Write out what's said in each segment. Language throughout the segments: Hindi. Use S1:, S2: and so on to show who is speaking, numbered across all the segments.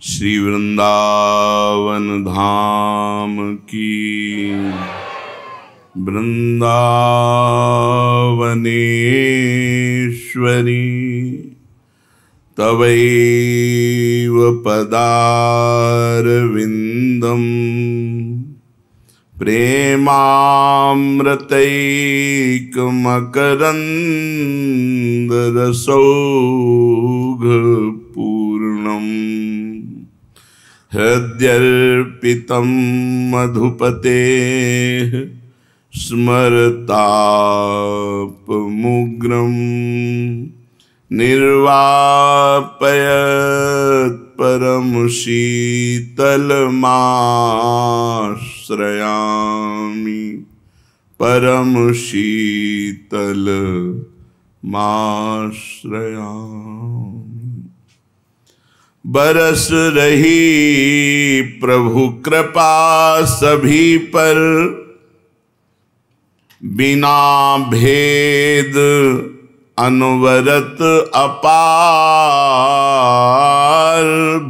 S1: श्री वृंदावन धाम की। वृंदावनेश्वरी तवैव पदारविंदम प्रेमामृतैकमकरन्दरसौघपूर्णम् हृद्यर्पितं मधुपतेः स्मरतापमुग्रं निर्वापयत् परम शीतलमाश्रयामि परम शीतलमाश्रयामि। बरस रही प्रभु कृपा सभी पर, बिना भेद अनवरत अपार।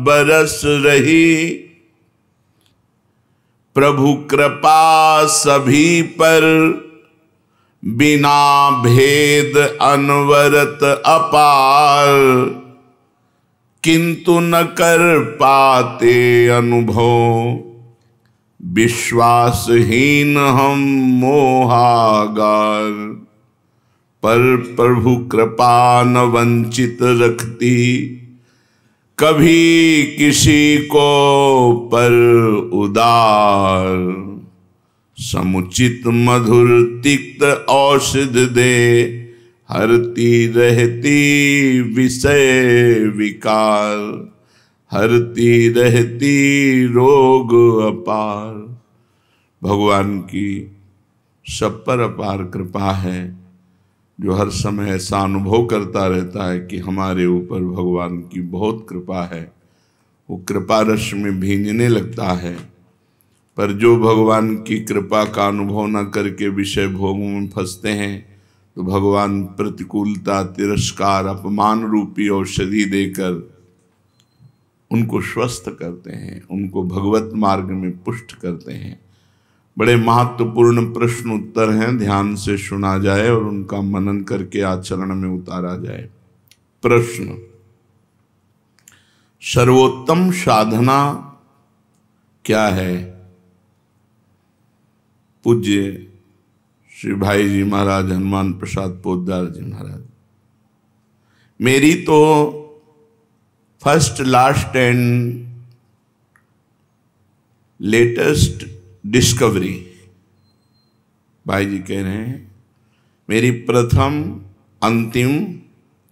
S1: बरस रही प्रभु कृपा सभी पर, बिना भेद अनवरत अपार। किंतु न कर पाते अनुभव, विश्वासहीन हम मोहागार। पर प्रभु कृपा न वंचित रखती, कभी किसी को पर उदार। समुचित मधुर तिक्त औषध दे, हरती रहती विषय विकार। हरती रहती रोग अपार। भगवान की सब पर अपार कृपा है, जो हर समय ऐसा अनुभव करता रहता है कि हमारे ऊपर भगवान की बहुत कृपा है। वो कृपा रस में भींजने लगता है। पर जो भगवान की कृपा का अनुभव न करके विषय भोगों में फंसते हैं, तो भगवान प्रतिकूलता, तिरस्कार, अपमान रूपी औषधि देकर उनको स्वस्थ करते हैं, उनको भगवत मार्ग में पुष्ट करते हैं। बड़े महत्वपूर्ण प्रश्न उत्तर हैं, ध्यान से सुना जाए और उनका मनन करके आचरण में उतारा जाए। प्रश्न: सर्वोत्तम साधना क्या है? पूज्य श्री भाई जी महाराज हनुमान प्रसाद पोद्दार जी महाराज, मेरी तो first last and latest discovery, भाई जी कह रहे हैं, मेरी प्रथम, अंतिम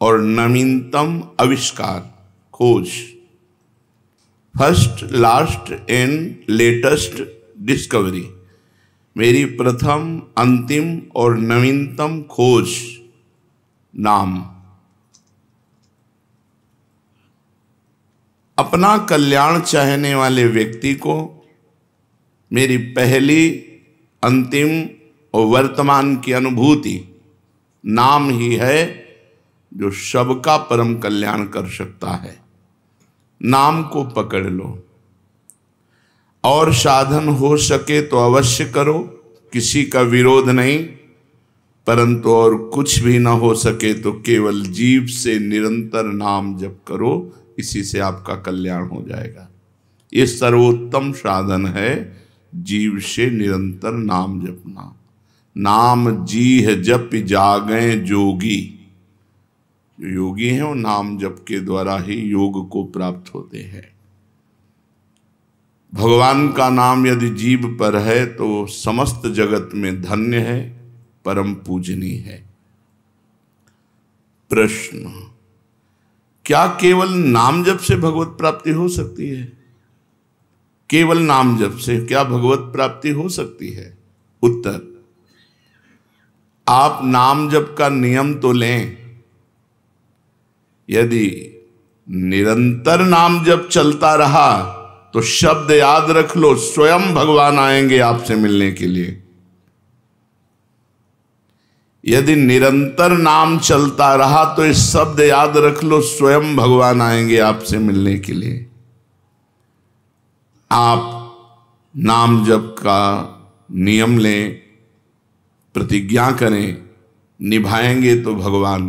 S1: और नवीनतम आविष्कार, खोज। First last and latest discovery, मेरी प्रथम, अंतिम और नवीनतम खोज, नाम। अपना कल्याण चाहने वाले व्यक्ति को मेरी पहली, अंतिम और वर्तमान की अनुभूति नाम ही है, जो सबका परम कल्याण कर सकता है। नाम को पकड़ लो और साधन हो सके तो अवश्य करो, किसी का विरोध नहीं। परंतु और कुछ भी ना हो सके तो केवल जीव से निरंतर नाम जप करो, इसी से आपका कल्याण हो जाएगा। ये सर्वोत्तम साधन है, जीव से निरंतर नाम जपना। नाम जीह जप जागें जोगी। जो योगी हैं वो नाम जप के द्वारा ही योग को प्राप्त होते हैं। भगवान का नाम यदि जीभ पर है तो समस्त जगत में धन्य है, परम पूजनीय है। प्रश्न: क्या केवल नाम जप से भगवत प्राप्ति हो सकती है? केवल नाम जप से क्या भगवत प्राप्ति हो सकती है? उत्तर: आप नाम जप का नियम तो लें। यदि निरंतर नाम जप चलता रहा तो शब्द याद रख लो, स्वयं भगवान आएंगे आपसे मिलने के लिए। यदि निरंतर नाम चलता रहा तो इस शब्द याद रख लो, स्वयं भगवान आएंगे आपसे मिलने के लिए। आप नाम जप का नियम लें, प्रतिज्ञा करें, निभाएंगे तो भगवान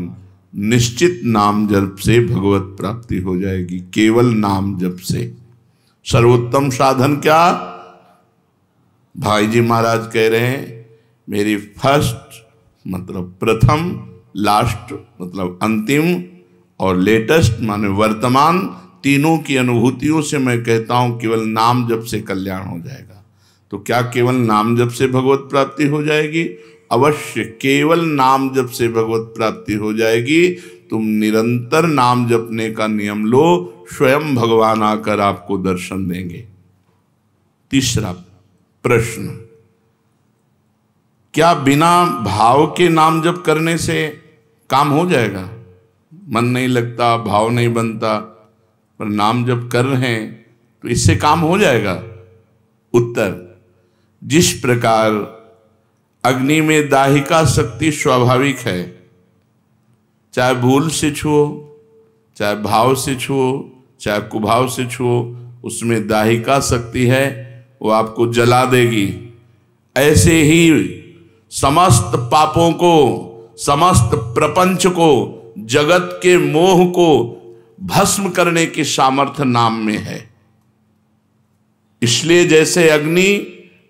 S1: निश्चित नाम जप से भगवत प्राप्ति हो जाएगी। केवल नाम जप से। सर्वोत्तम साधन क्या? भाई जी महाराज कह रहे हैं, मेरी फर्स्ट मतलब प्रथम, लास्ट मतलब अंतिम, और लेटेस्ट माने वर्तमान, तीनों की अनुभूतियों से मैं कहता हूं केवल नाम जप से कल्याण हो जाएगा। तो क्या केवल नाम जप से भगवत प्राप्ति हो जाएगी? अवश्य केवल नाम जप से भगवत प्राप्ति हो जाएगी। तुम निरंतर नाम जपने का नियम लो, स्वयं भगवान आकर आपको दर्शन देंगे। तीसरा प्रश्न, क्या बिना भाव के नाम जप करने से काम हो जाएगा? मन नहीं लगता, भाव नहीं बनता, पर नाम जप कर रहे हैं तो इससे काम हो जाएगा? उत्तर, जिस प्रकार अग्नि में दाहिका शक्ति स्वाभाविक है, चाहे भूल से छुओ, चाहे भाव से छुओ, चाहे कुभाव से छुओ, उसमें दाहिका शक्ति है, वो आपको जला देगी। ऐसे ही समस्त पापों को, समस्त प्रपंच को, जगत के मोह को भस्म करने की सामर्थ्य नाम में है। इसलिए जैसे अग्नि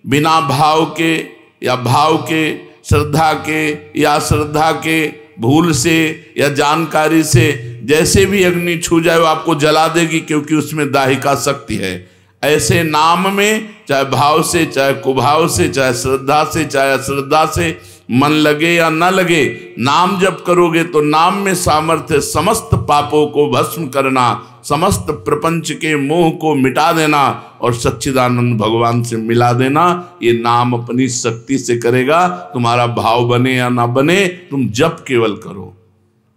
S1: बिना भाव के या भाव के, श्रद्धा के या श्रद्धा के, भूल से या जानकारी से, जैसे भी अग्नि छू जाए वो आपको जला देगी, क्योंकि उसमें दाहिका शक्ति है। ऐसे नाम में चाहे भाव से, चाहे कुभाव से, चाहे श्रद्धा से, चाहे अश्रद्धा से, मन लगे या न लगे, नाम जप करोगे तो नाम में सामर्थ्य समस्त पापों को भस्म करना, समस्त प्रपंच के मोह को मिटा देना और सच्चिदानंद भगवान से मिला देना। ये नाम अपनी शक्ति से करेगा। तुम्हारा भाव बने या ना बने, तुम जप केवल करो।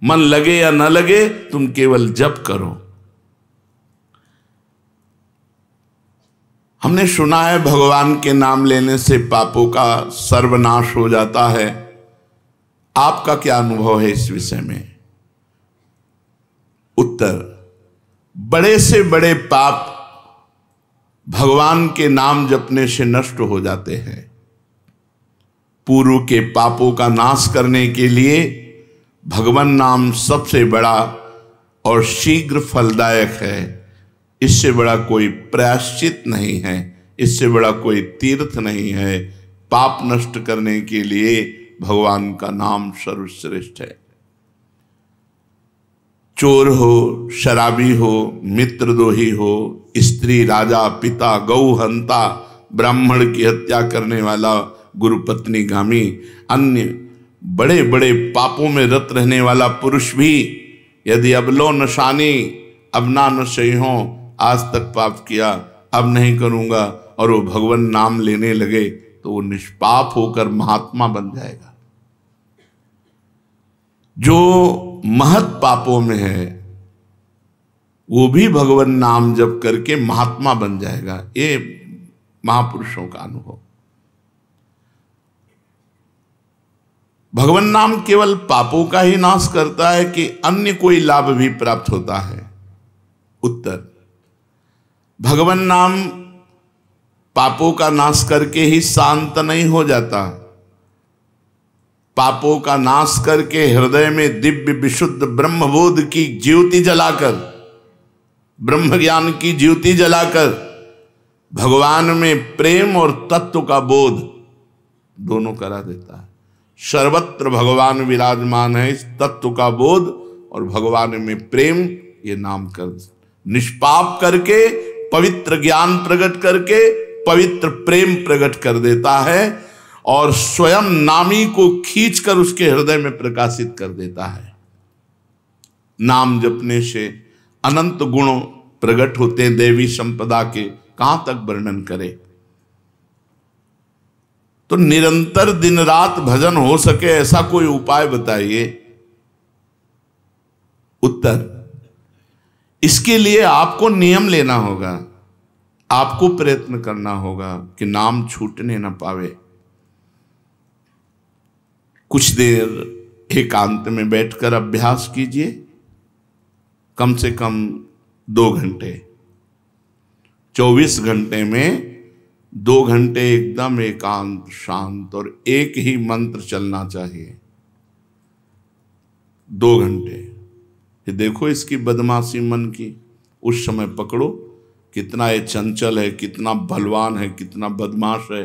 S1: मन लगे या न लगे, तुम केवल जप करो। हमने सुना है भगवान के नाम लेने से पापों का सर्वनाश हो जाता है। आपका क्या अनुभव है इस विषय में? उत्तर, बड़े से बड़े पाप भगवान के नाम जपने से नष्ट हो जाते हैं। पूर्व के पापों का नाश करने के लिए भगवान नाम सबसे बड़ा और शीघ्र फलदायक है। इससे बड़ा कोई प्रायश्चित नहीं है, इससे बड़ा कोई तीर्थ नहीं है। पाप नष्ट करने के लिए भगवान का नाम सर्वश्रेष्ठ है। चोर हो, शराबी हो, मित्रद्रोही हो, स्त्री, राजा, पिता, गौ हंता, ब्राह्मण की हत्या करने वाला, गुरुपत्नी गामी, अन्य बड़े बड़े पापों में रत रहने वाला पुरुष भी यदि अबलो नशानी, अब ना नशे हो, आज तक पाप किया, अब नहीं करूंगा, और वो भगवान नाम लेने लगे, तो वो निष्पाप होकर महात्मा बन जाएगा। जो महत पापों में है वो भी भगवान नाम जप करके महात्मा बन जाएगा। ये महापुरुषों का अनुभव। भगवान नाम केवल पापों का ही नाश करता है कि अन्य कोई लाभ भी प्राप्त होता है? उत्तर, भगवान नाम पापों का नाश करके ही शांत नहीं हो जाता। पापों का नाश करके हृदय में दिव्य विशुद्ध ब्रह्मबोध की ज्योति जलाकर, ब्रह्म ज्ञान की ज्योति जलाकर, भगवान में प्रेम और तत्व का बोध दोनों करा देता है। सर्वत्र भगवान विराजमान है। इस तत्व का बोध और भगवान में प्रेम, ये नाम कर निष्पाप करके, पवित्र ज्ञान प्रकट करके, पवित्र प्रेम प्रकट कर देता है और स्वयं नामी को खींचकर उसके हृदय में प्रकाशित कर देता है। नाम जपने से अनंत गुण प्रकट होते हैं देवी संपदा के, कहां तक वर्णन करें। तो निरंतर दिन रात भजन हो सके ऐसा कोई उपाय बताइए। उत्तर, इसके लिए आपको नियम लेना होगा, आपको प्रयत्न करना होगा कि नाम छूटने न पावे। कुछ देर एकांत में बैठकर अभ्यास कीजिए, कम से कम 2 घंटे। 24 घंटे में 2 घंटे एकदम एकांत शांत और एक ही मंत्र चलना चाहिए। 2 घंटे। ये देखो इसकी बदमाशी मन की, उस समय पकड़ो कितना ये चंचल है, कितना बलवान है, कितना बदमाश है।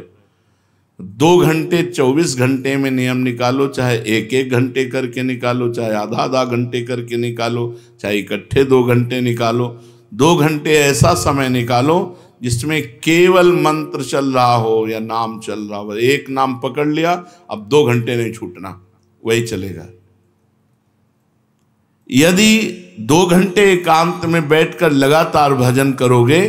S1: 2 घंटे 24 घंटे में नियम निकालो, चाहे 1-1 घंटे करके निकालो, चाहे आधा घंटे करके निकालो, चाहे इकट्ठे 2 घंटे निकालो। 2 घंटे ऐसा समय निकालो जिसमें केवल मंत्र चल रहा हो या नाम चल रहा हो। एक नाम पकड़ लिया, अब 2 घंटे नहीं छूटना, वही चलेगा। यदि 2 घंटे एकांत में बैठकर लगातार भजन करोगे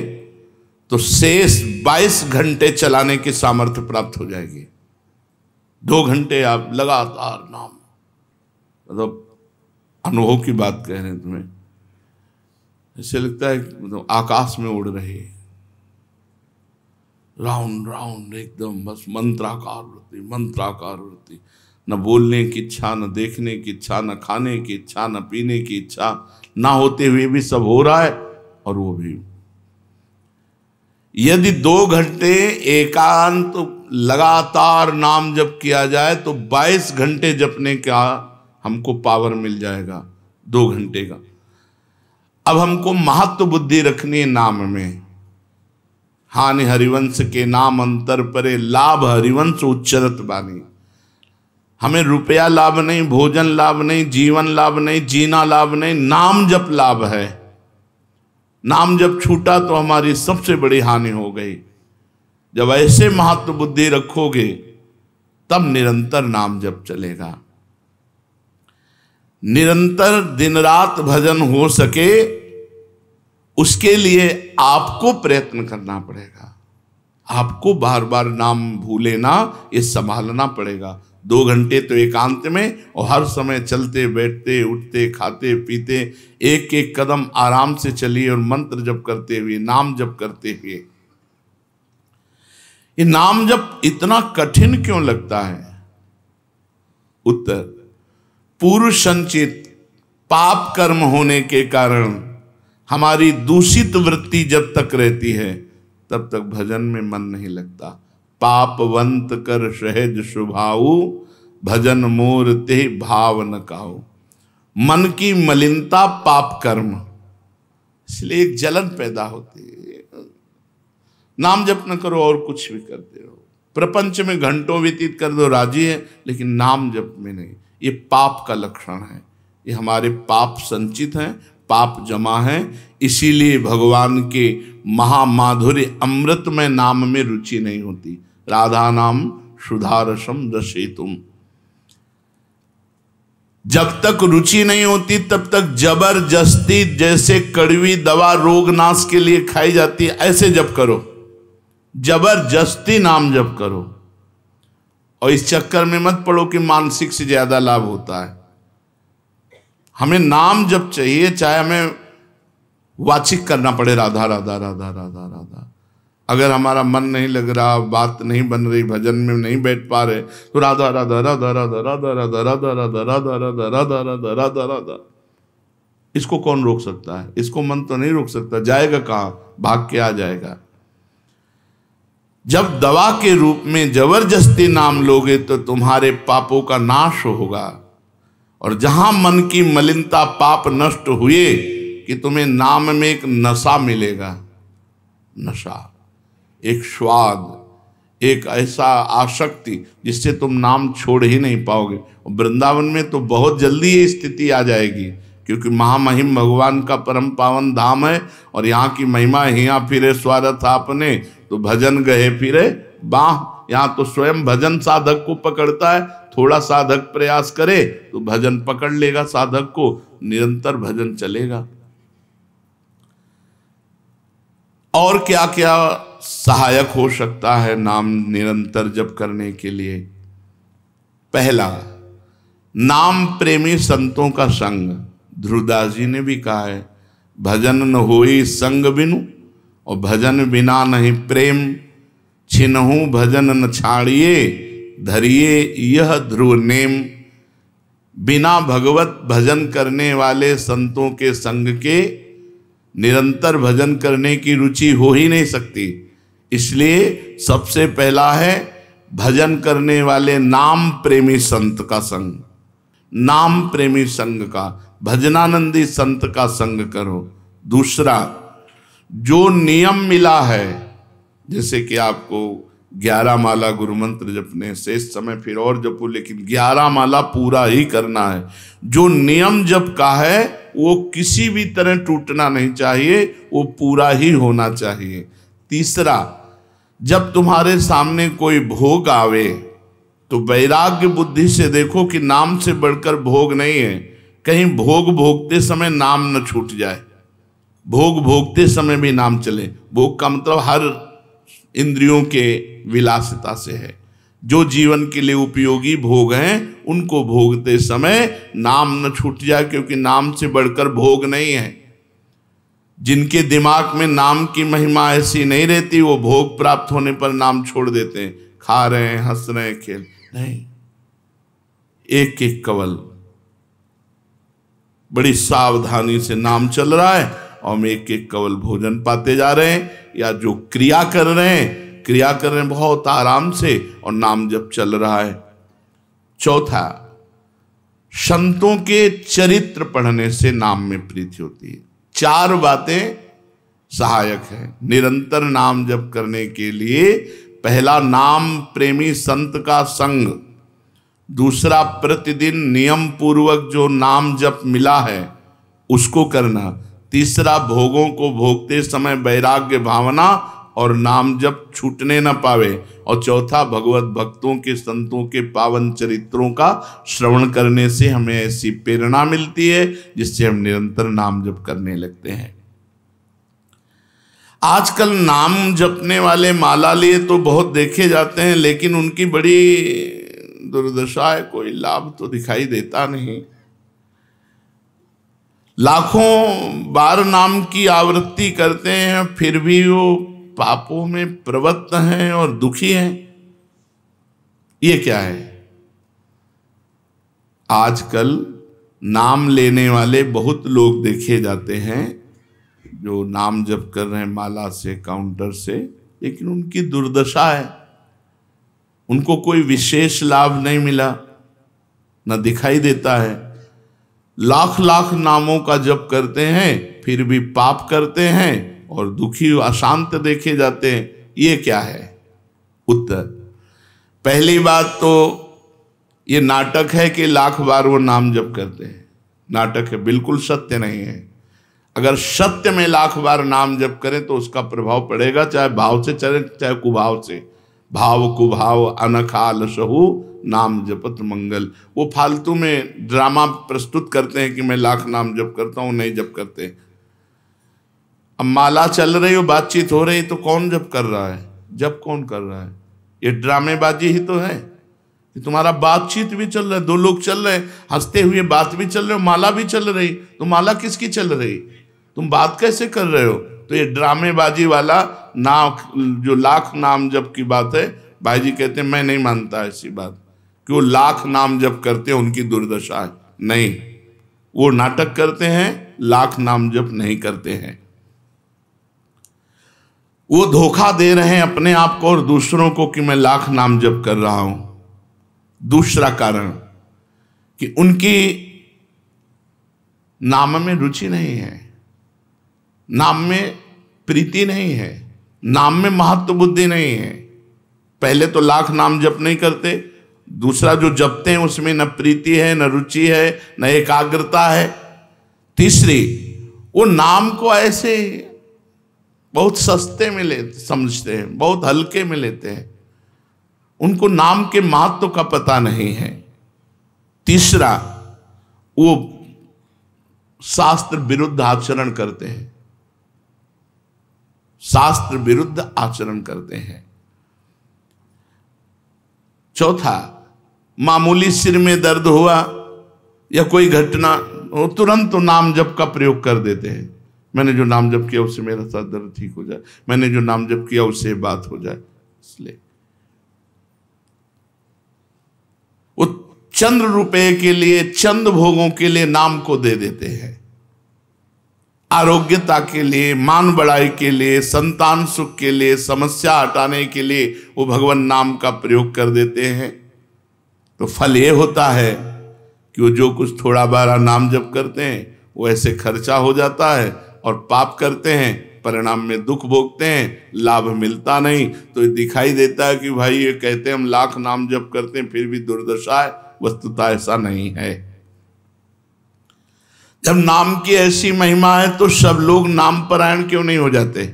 S1: तो शेष 22 घंटे चलाने की सामर्थ्य प्राप्त हो जाएगी। 2 घंटे आप लगातार नाम, मतलब अनुभव की बात कह रहे हैं तुम्हें, ऐसे लगता है मतलब आकाश में उड़ रहे, राउंड राउंड एकदम, बस मंत्राकार वृत्ति, न बोलने की इच्छा, न देखने की इच्छा, न खाने की इच्छा, न पीने की इच्छा, ना होते हुए भी सब हो रहा है। और वो भी यदि 2 घंटे एकांत लगातार नाम जप किया जाए तो 22 घंटे जपने का हमको पावर मिल जाएगा, 2 घंटे का। अब हमको महत्व बुद्धि रखनी है नाम में। हानि हरिवंश के नाम अंतर परे, लाभ हरिवंश उच्चरत बानी। हमें रुपया लाभ नहीं, भोजन लाभ नहीं, जीवन लाभ नहीं, जीना लाभ नहीं, नाम जप लाभ है। नाम जब छूटा तो हमारी सबसे बड़ी हानि हो गई। जब ऐसे महत्व बुद्धि रखोगे तब निरंतर नाम जप चलेगा। निरंतर दिन रात भजन हो सके उसके लिए आपको प्रयत्न करना पड़ेगा। आपको बार बार नाम भूले ना, ये संभालना पड़ेगा। 2 घंटे तो एकांत में, और हर समय चलते बैठते उठते खाते पीते एक एक कदम आराम से चलिए और मंत्र जप करते हुए, नाम जप करते हुए। ये नाम जप इतना कठिन क्यों लगता है? उत्तर, पूर्व संचित पाप कर्म होने के कारण हमारी दूषित वृत्ति जब तक रहती है तब तक भजन में मन नहीं लगता। पापवंत कर सहज स्वभाऊ, भजन मोर ते भाव न काऊ। मन की मलिनता पाप कर्म, इसलिए एक जलन पैदा होती है। नाम जप न करो और कुछ भी करते रहो, प्रपंच में घंटों व्यतीत कर दो, राजी है, लेकिन नाम जप में नहीं। ये पाप का लक्षण है। ये हमारे पाप संचित हैं, पाप जमा है। इसीलिए भगवान के महामाधुर्य अमृत में नाम में रुचि नहीं होती। राधा नाम सुधारसम रसेतुम। जब तक रुचि नहीं होती तब तक जबरदस्ती, जैसे कड़वी दवा रोग नाश के लिए खाई जाती है, ऐसे जप करो, जबरदस्ती नाम जप करो। और इस चक्कर में मत पड़ो कि मानसिक से ज्यादा लाभ होता है। हमें नाम जप चाहिए, चाहे हमें वाचिक करना पड़े, राधा राधा राधा राधा राधा। अगर हमारा मन नहीं लग रहा, बात नहीं बन रही, भजन में नहीं बैठ पा रहे, तो राधा राधा राधा राधा राधा राधा राधा राधा राधा राधा राधा राधा राधा राधा। इसको कौन रोक सकता है? इसको मन तो नहीं रोक सकता। जाएगा कहाँ? भाग के आ जाएगा। जब दवा के रूप में जबरदस्ती नाम लोगे तो तुम्हारे पापों का नाश होगा। और जहां मन की मलिनता पाप नष्ट हुए कि तुम्हें नाम में एक नशा मिलेगा, नशा, एक स्वाद, एक ऐसा आसक्ति जिससे तुम नाम छोड़ ही नहीं पाओगे। वृंदावन में तो बहुत जल्दी ये स्थिति आ जाएगी, क्योंकि महामहिम भगवान का परम पावन धाम है। और यहाँ की महिमा हिया फिरे स्वारथ आपने, तो भजन गए फिरे बाह। यहाँ तो स्वयं भजन साधक को पकड़ता है। थोड़ा साधक प्रयास करे तो भजन पकड़ लेगा साधक को, निरंतर भजन चलेगा। और क्या क्या सहायक हो सकता है नाम निरंतर जप करने के लिए? पहला, नाम प्रेमी संतों का संग। ध्रुवदास जी ने भी कहा है, भजन न होई संग बिनु, और भजन बिना नहीं प्रेम। छिनहु भजन न छाड़िए, धरिए यह ध्रुव नेम। बिना भगवत भजन करने वाले संतों के संग के निरंतर भजन करने की रुचि हो ही नहीं सकती। इसलिए सबसे पहला है भजन करने वाले नाम प्रेमी संत का संग, नाम प्रेमी संग का, भजनानंदी संत का संग करो। दूसरा, जो नियम मिला है, जैसे कि आपको 11 माला गुरु मंत्र जपने, शेष समय फिर और जपो, लेकिन 11 माला पूरा ही करना है। जो नियम जप का है वो किसी भी तरह टूटना नहीं चाहिए, वो पूरा ही होना चाहिए। तीसरा, जब तुम्हारे सामने कोई भोग आवे तो वैराग्य बुद्धि से देखो कि नाम से बढ़कर भोग नहीं है। कहीं भोग भोगते समय नाम न छूट जाए, भोग भोगते समय भी नाम चले। भोग का मतलब हर इंद्रियों के विलासिता से है। जो जीवन के लिए उपयोगी भोग हैं उनको भोगते समय नाम न छूट जाए, क्योंकि नाम से बढ़कर भोग नहीं है। जिनके दिमाग में नाम की महिमा ऐसी नहीं रहती, वो भोग प्राप्त होने पर नाम छोड़ देते हैं। खा रहे हैं, हंस रहे हैं, खेल नहीं, एक एक कवल बड़ी सावधानी से नाम चल रहा है और हम एक एक कवल भोजन पाते जा रहे हैं, या जो क्रिया कर रहे हैं बहुत आराम से और नाम जब चल रहा है। चौथा, संतों के चरित्र पढ़ने से नाम में प्रीति होती है। 4 बातें सहायक है निरंतर नाम जप करने के लिए। पहला, नाम प्रेमी संत का संग। दूसरा, प्रतिदिन नियम पूर्वक जो नाम जप मिला है उसको करना। तीसरा, भोगों को भोगते समय वैराग्य भावना और नाम जप छूटने न पावे। और चौथा, भगवत भक्तों के संतों के पावन चरित्रों का श्रवण करने से हमें ऐसी प्रेरणा मिलती है जिससे हम निरंतर नाम जप करने लगते हैं। आजकल नाम जपने वाले माला लिए तो बहुत देखे जाते हैं, लेकिन उनकी बड़ी दुर्दशा है, कोई लाभ तो दिखाई देता नहीं। लाखों बार नाम की आवृत्ति करते हैं, फिर भी वो पापों में प्रवृत्त हैं और दुखी हैं। ये क्या है? आजकल नाम लेने वाले बहुत लोग देखे जाते हैं जो नाम जप कर रहे हैं माला से, काउंटर से, लेकिन उनकी दुर्दशा है। उनको कोई विशेष लाभ नहीं मिला, न दिखाई देता है। लाख लाख नामों का जप करते हैं, फिर भी पाप करते हैं और दुखी अशांत देखे जाते हैं। ये क्या है? उत्तर, पहली बात तो ये नाटक है कि लाख बार वो नाम जप करते हैं। नाटक है, बिल्कुल सत्य नहीं है। अगर सत्य में लाख बार नाम जप करें तो उसका प्रभाव पड़ेगा, चाहे भाव से चले चाहे कुभाव से। भाव कुभाव अनखाल सहु नाम जपत मंगल। वो फालतू में ड्रामा प्रस्तुत करते हैं कि मैं लाख नाम जप करता हूं, नहीं जप करते। अब माला चल रही हो, बातचीत हो रही, तो कौन जप कर रहा है? जप कौन कर रहा है? ये ड्रामेबाजी ही तो है कि तुम्हारा बातचीत भी चल रहा है, 2 लोग चल रहे हैं, हंसते हुए बात भी चल रहे हो, माला भी चल रही। तो माला किसकी चल रही? तुम बात कैसे कर रहे हो? तो ये ड्रामेबाजी वाला जो लाख नाम जप की बात है, भाई जी कहते हैं मैं नहीं मानता ऐसी बात कि वो लाख नाम जप करते हैं, उनकी दुर्दशा है। नहीं, वो नाटक करते हैं, लाख नाम जप नहीं करते हैं। वो धोखा दे रहे हैं अपने आप को और दूसरों को कि मैं लाख नाम जप कर रहा हूं। दूसरा कारण कि उनकी नाम में रुचि नहीं है, नाम में प्रीति नहीं है, नाम में महत्व बुद्धि नहीं है। पहले तो लाख नाम जप नहीं करते, दूसरा जो जपते हैं उसमें न प्रीति है, न रुचि है, न एकाग्रता है। तीसरी, वो नाम को ऐसे बहुत सस्ते में समझते हैं, बहुत हल्के में लेते हैं, उनको नाम के महत्व का पता नहीं है। तीसरा, वो शास्त्र विरुद्ध आचरण करते हैं, शास्त्र विरुद्ध आचरण करते हैं। चौथा, मामूली सिर में दर्द हुआ या कोई घटना, वो तुरंत तो नाम जप का प्रयोग कर देते हैं। मैंने जो नाम जप किया उससे मेरा सर दर्द ठीक हो जाए, मैंने जो नाम जप किया उससे बात हो जाए। इसलिए वो चंद्र रुपए के लिए, चंद भोगों के लिए नाम को दे देते हैं। आरोग्यता के लिए, मान बढ़ाई के लिए, संतान सुख के लिए, समस्या हटाने के लिए वो भगवान नाम का प्रयोग कर देते हैं। तो फल ये होता है कि वो जो कुछ थोड़ा बारा नाम जप करते हैं वो ऐसे खर्चा हो जाता है, और पाप करते हैं परिणाम में दुख भोगते हैं, लाभ मिलता नहीं। तो ये दिखाई देता है कि भाई ये कहते हैं हम लाख नाम जप करते हैं फिर भी दुर्दशा है, वस्तुतः ऐसा नहीं है। जब नाम की ऐसी महिमा है तो सब लोग नाम परायण क्यों नहीं हो जाते?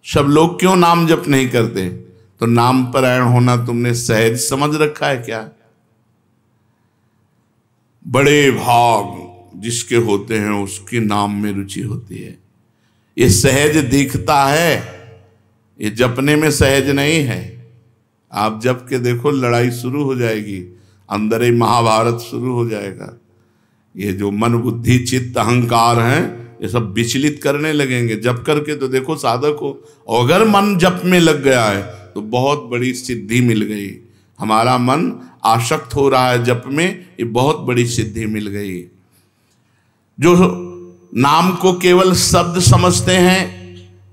S1: सब लोग क्यों नाम जप नहीं करते? तो नाम परायण होना तुमने सहज समझ रखा है क्या? बड़े भाग जिसके होते हैं उसके नाम में रुचि होती है। ये सहज दिखता है, ये जपने में सहज नहीं है। आप जप के देखो लड़ाई शुरू हो जाएगी, अंदर ही महाभारत शुरू हो जाएगा। ये जो मन बुद्धि चित्त अहंकार हैं ये सब विचलित करने लगेंगे। जप करके तो देखो साधक को, और अगर मन जप में लग गया है तो बहुत बड़ी सिद्धि मिल गई। हमारा मन आसक्त हो रहा है जप में, ये बहुत बड़ी सिद्धि मिल गई। जो नाम को केवल शब्द समझते हैं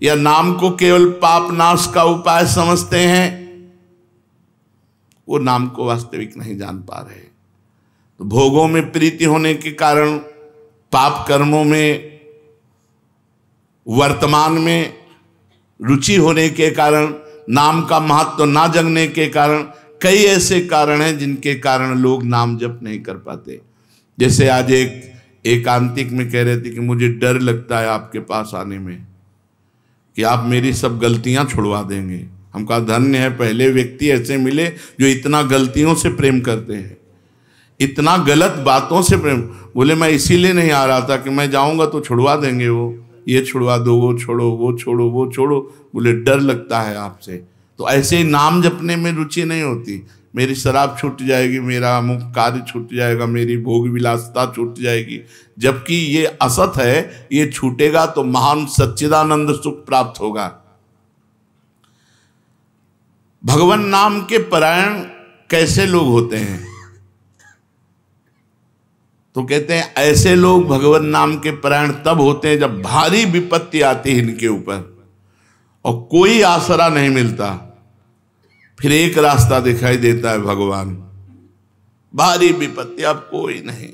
S1: या नाम को केवल पाप नाश का उपाय समझते हैं, वो नाम को वास्तविक नहीं जान पा रहे। तो भोगों में प्रीति होने के कारण, पाप कर्मों में वर्तमान में रुचि होने के कारण, नाम का महत्व ना जगने के कारण, कई ऐसे कारण हैं जिनके कारण लोग नाम जप नहीं कर पाते। जैसे आज एक एकांतिक में कह रहे थे कि मुझे डर लगता है आपके पास आने में कि आप मेरी सब गलतियां छुड़वा देंगे। हम कहा धन्य है, पहले व्यक्ति ऐसे मिले जो इतना गलतियों से प्रेम करते हैं, इतना गलत बातों से प्रेम। बोले मैं इसीलिए नहीं आ रहा था कि मैं जाऊंगा तो छुड़वा देंगे, वो ये छुड़वा दो, वो छोड़ो, वो छोड़ो, वो छोड़ो। बोले डर लगता है आपसे। तो ऐसे ही नाम जपने में रुचि नहीं होती। मेरी शराब छूट जाएगी, मेरा अमुक कार्य छूट जाएगा, मेरी भोग विलासता छूट जाएगी। जबकि ये असत है, ये छूटेगा तो महान सच्चिदानंद सुख प्राप्त होगा। भगवान नाम के परायण कैसे लोग होते हैं? तो कहते हैं ऐसे लोग भगवान नाम के परायण तब होते हैं जब भारी विपत्ति आती है इनके ऊपर और कोई आसरा नहीं मिलता। फिर एक रास्ता दिखाई देता है भगवान। भारी विपत्ति अब कोई नहीं,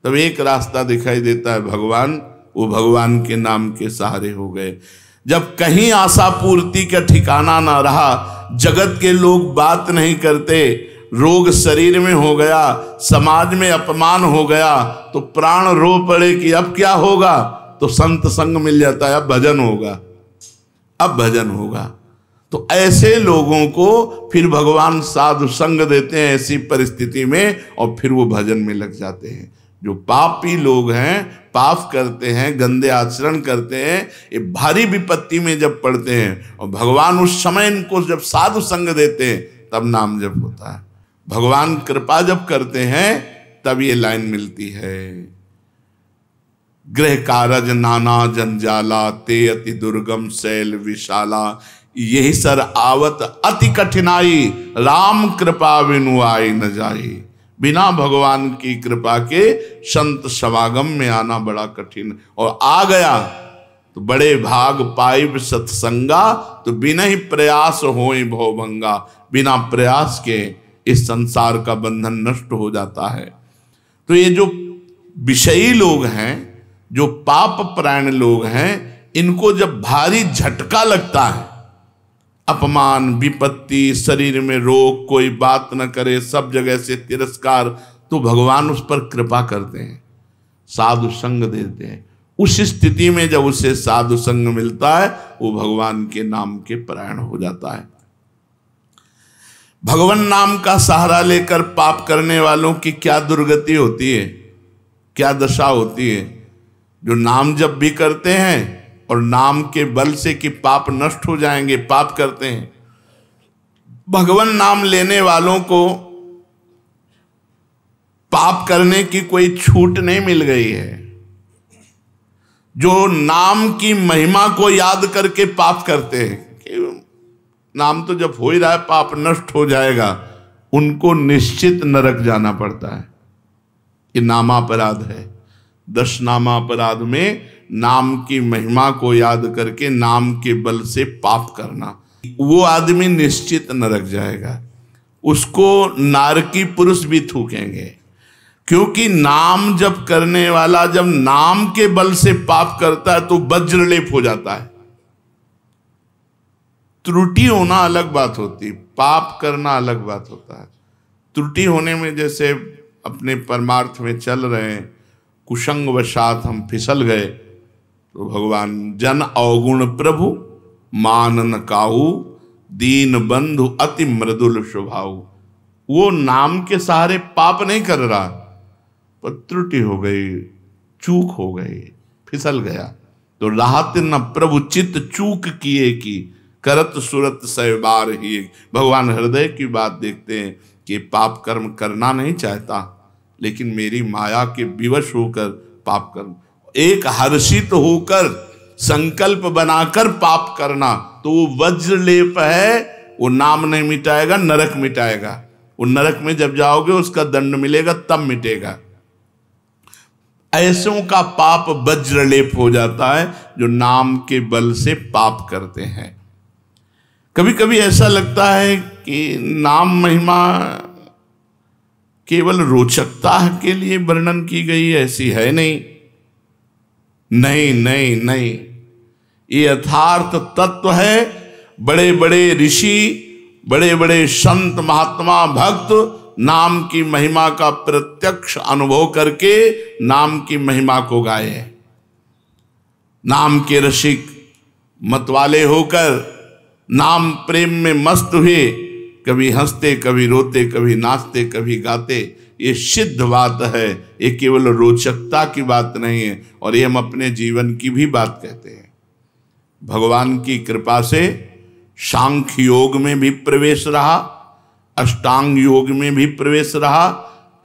S1: तब एक रास्ता दिखाई देता है भगवान। वो भगवान के नाम के सहारे हो गए। जब कहीं आशा पूर्ति का ठिकाना ना रहा, जगत के लोग बात नहीं करते, रोग शरीर में हो गया, समाज में अपमान हो गया, तो प्राण रो पड़े कि अब क्या होगा। तो संत संग मिल जाता है, अब भजन होगा, अब भजन होगा। तो ऐसे लोगों को फिर भगवान साधु संग देते हैं ऐसी परिस्थिति में, और फिर वो भजन में लग जाते हैं। जो पापी लोग हैं, पाप करते हैं, गंदे आचरण करते हैं, ये भारी विपत्ति में जब पड़ते हैं और भगवान उस समय इनको जब साधु संग देते हैं तब नाम जप होता है। भगवान कृपा जब करते हैं तब ये लाइन मिलती है। गृह कारज नाना जंजाला, ते अति दुर्गम शैल विशाला, यही सर आवत अति कठिनाई, राम कृपा बिनु आई न जाई। बिना भगवान की कृपा के संत समागम में आना बड़ा कठिन, और आ गया तो बड़े भाग पाइब सत्संगा, तो बिना ही प्रयास होई भवभंगा। बिना प्रयास के इस संसार का बंधन नष्ट हो जाता है। तो ये जो विषयी लोग हैं, जो पाप परायण लोग हैं, इनको जब भारी झटका लगता है, अपमान विपत्ति, शरीर में रोग, कोई बात न करे, सब जगह से तिरस्कार, तो भगवान उस पर कृपा करते हैं, साधु संग देते हैं। उस स्थिति में जब उसे साधु संग मिलता है, वो भगवान के नाम के परायण हो जाता है। भगवान नाम का सहारा लेकर पाप करने वालों की क्या दुर्गति होती है, क्या दशा होती है। जो नाम जप भी करते हैं और नाम के बल से कि पाप नष्ट हो जाएंगे, पाप करते हैं। भगवान नाम लेने वालों को पाप करने की कोई छूट नहीं मिल गई है। जो नाम की महिमा को याद करके पाप करते हैं कि नाम तो जब हो ही रहा है, पाप नष्ट हो जाएगा, उनको निश्चित नरक जाना पड़ता है। ये नामापराध है। 10 नामापराध में नाम की महिमा को याद करके नाम के बल से पाप करना, वो आदमी निश्चित नरक जाएगा। उसको नारकी पुरुष भी थूकेंगे, क्योंकि नाम जप करने वाला जब नाम के बल से पाप करता है तो वज्रलेप हो जाता है। त्रुटि होना अलग बात होती, पाप करना अलग बात होता है। त्रुटि होने में जैसे अपने परमार्थ में चल रहे हैं, कुसंग वशात हम फिसल गए, तो भगवान जन अवगुण प्रभु मानन काहू दीन बंधु अति मृदुल स्वभाव। वो नाम के सहारे पाप नहीं कर रहा, पर त्रुटि हो गई, चूक हो गई, फिसल गया। तो राहत न प्रभु चित्त चूक किए की करत सुरत सै बार ही। भगवान हृदय की बात देखते हैं कि पाप कर्म करना नहीं चाहता, लेकिन मेरी माया के विवश होकर पाप कर्म, एक हर्षित होकर संकल्प बनाकर पाप करना, तो वो वज्रलेप है, वो नाम नहीं मिटाएगा, नरक मिटाएगा। वो नरक में जब जाओगे उसका दंड मिलेगा, तब मिटेगा। ऐसों का पाप वज्रलेप हो जाता है जो नाम के बल से पाप करते हैं। कभी कभी ऐसा लगता है कि नाम महिमा केवल रोचकता के लिए वर्णन की गई, ऐसी है नहीं। नहीं नहीं नहीं, ये यथार्थ तत्व है। बड़े बड़े ऋषि, बड़े बड़े संत महात्मा भक्त नाम की महिमा का प्रत्यक्ष अनुभव करके नाम की महिमा को गाए। नाम के रसिक मतवाले होकर नाम प्रेम में मस्त हुए, कभी हंसते, कभी रोते, कभी नाचते, कभी गाते। ये सिद्ध बात है, ये केवल रोचकता की बात नहीं है, और ये हम अपने जीवन की भी बात कहते हैं। भगवान की कृपा से सांख्य योग में भी प्रवेश रहा, अष्टांग योग में भी प्रवेश रहा,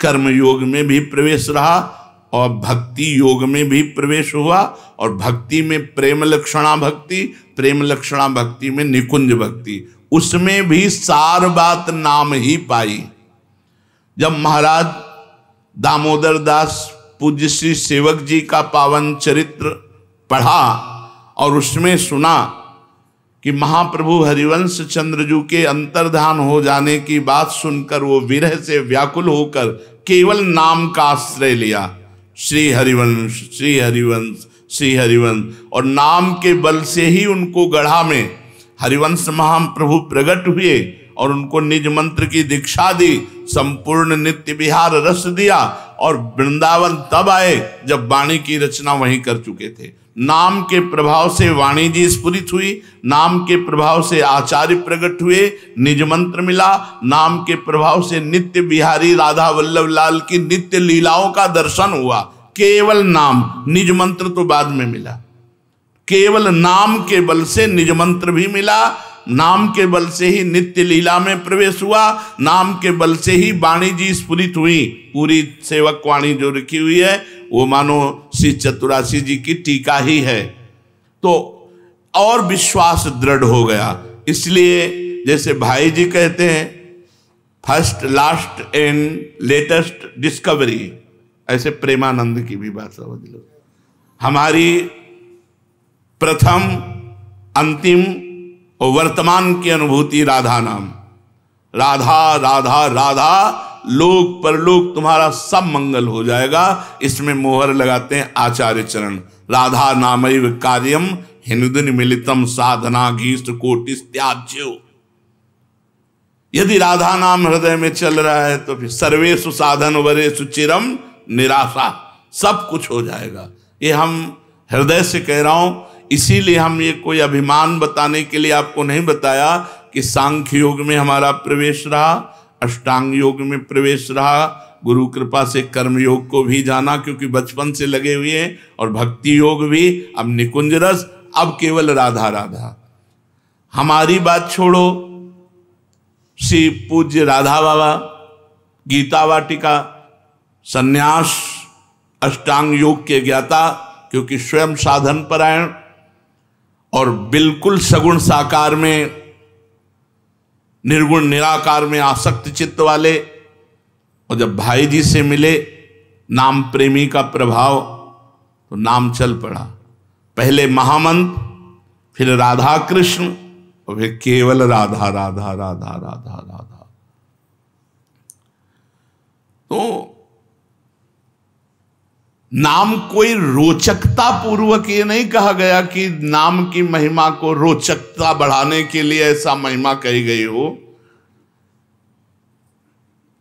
S1: कर्म योग में भी प्रवेश रहा, और भक्ति योग में भी प्रवेश हुआ। और भक्ति में प्रेम लक्षणा भक्ति, प्रेम लक्षणा भक्ति में निकुंज भक्ति, उसमें भी सार बात नाम ही पाई। जब महाराज दामोदर दास पूज्य श्री सेवक जी का पावन चरित्र पढ़ा और उसमें सुना कि महाप्रभु हरिवंश चंद्रजू के अंतर्धान हो जाने की बात सुनकर वो विरह से व्याकुल होकर केवल नाम का आश्रय लिया, श्री हरिवंश श्री हरिवंश श्री हरिवंश, और नाम के बल से ही उनको गढ़ा में हरिवंश महाप्रभु प्रकट हुए और उनको निज मंत्र की दीक्षा दी, संपूर्ण नित्य विहार रस दिया, और वृंदावन तब आए जब वाणी की रचना वहीं कर चुके थे। नाम के प्रभाव से वाणी जी स्फुरित हुई, नाम के प्रभाव से आचार्य प्रकट हुए, निज मंत्र मिला, नाम के प्रभाव से नित्य बिहारी राधा वल्लभ लाल की नित्य लीलाओं का दर्शन हुआ। केवल नाम, निज मंत्र तो बाद में मिला। केवल नाम के बल से निज मंत्र भी मिला, नाम के बल से ही नित्य लीला में प्रवेश हुआ, नाम के बल से ही वाणी जी स्फुरित हुई। पूरी सेवक वाणी जो रखी हुई है वो मानो श्री चतुरासी जी की टीका ही है। तो और विश्वास दृढ़ हो गया। इसलिए जैसे भाई जी कहते हैं, first last and latest discovery, ऐसे प्रेमानंद की भी बात समझ लो। हमारी प्रथम, अंतिम और वर्तमान की अनुभूति राधा नाम। राधा राधा राधा, लोक परलोक तुम्हारा सब मंगल हो जाएगा। इसमें मोहर लगाते हैं आचार्य चरण। राधा नामैव कार्यम हिंदुन मिलितम साधना गीष्ट कोटिस त्याज्यो। यदि राधा नाम हृदय में चल रहा है तो फिर सर्वेषु साधन वरेषु चिरम निराशा, सब कुछ हो जाएगा। ये हम हृदय से कह रहा हूं। इसीलिए हम ये कोई अभिमान बताने के लिए आपको नहीं बताया कि सांख्य योग में हमारा प्रवेश रहा, अष्टांग योग में प्रवेश रहा, गुरु कृपा से कर्म योग को भी जाना क्योंकि बचपन से लगे हुए हैं, और भक्ति योग भी, अब निकुंज रस, अब केवल राधा राधा। हमारी बात छोड़ो, श्री पूज्य राधा बाबा गीता वाटिका, संन्यास, अष्टांग योग के ज्ञाता, क्योंकि स्वयं साधन परायण और बिल्कुल सगुण साकार में, निर्गुण निराकार में आसक्त चित्त वाले। और जब भाई जी से मिले, नाम प्रेमी का प्रभाव, तो नाम चल पड़ा। पहले महामंत्र, फिर राधा कृष्ण, और फिर केवल राधा राधा राधा राधा राधा। तो नाम कोई रोचकता पूर्वक ये नहीं कहा गया कि नाम की महिमा को रोचकता बढ़ाने के लिए ऐसा महिमा कही गई हो।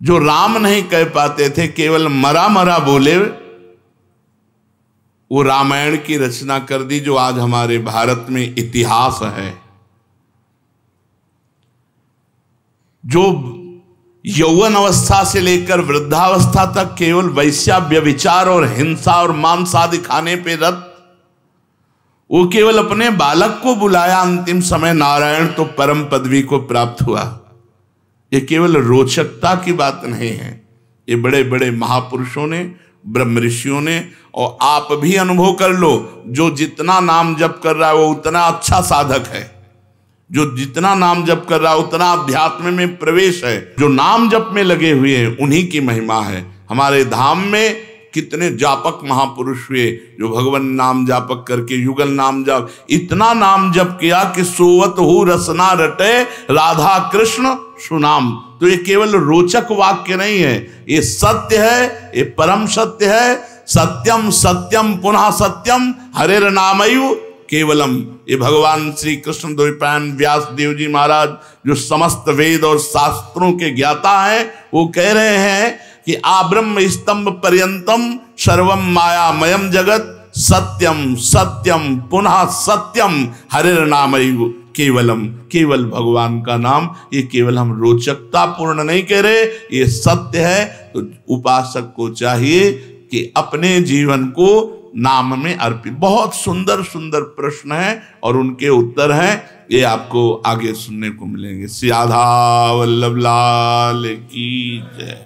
S1: जो राम नहीं कह पाते थे, केवल मरा मरा बोले, वो रामायण की रचना कर दी, जो आज हमारे भारत में इतिहास है। जो यौवन अवस्था से लेकर वृद्धावस्था तक केवल वैश्याव्य विचार और हिंसा और मांस आदि खाने पे रत, वो केवल अपने बालक को बुलाया, अंतिम समय नारायण तो परम पदवी को प्राप्त हुआ। ये केवल रोचकता की बात नहीं है, ये बड़े बड़े महापुरुषों ने, ब्रह्म ऋषियों ने, और आप भी अनुभव कर लो, जो जितना नाम जप कर रहा है वो उतना अच्छा साधक है, जो जितना नाम जप कर रहा है उतना अध्यात्म में प्रवेश है। जो नाम जप में लगे हुए हैं उन्हीं की महिमा है। हमारे धाम में कितने जापक महापुरुष हुए जो भगवान नाम जापक करके युगल नाम जप, इतना नाम जप किया कि सोवत हो रसना रटे राधा कृष्ण सुनाम। तो ये केवल रोचक वाक्य नहीं है, ये सत्य है, ये परम सत्य है। सत्यम सत्यम पुनः सत्यम हरेर नामयु केवलम। ये भगवान श्री कृष्ण द्वैपायन व्यास देव जी महाराज, जो समस्त वेद और शास्त्रों के ज्ञाता हैं, वो कह रहे हैं कि आब्रह्म स्तंभ पर्यंतम सर्वम मायामयम जगत सत्यम सत्यम पुनः सत्यम हरेर नामयु केवलम। केवल भगवान का नाम, ये केवल हम रोचकता पूर्ण नहीं कह रहे, ये सत्य है। तो उपासक को चाहिए कि अपने जीवन को नाम में अर्पित। बहुत सुंदर सुंदर प्रश्न हैं और उनके उत्तर हैं, ये आपको आगे सुनने को मिलेंगे। श्री राधा वल्लभ लाल की जय।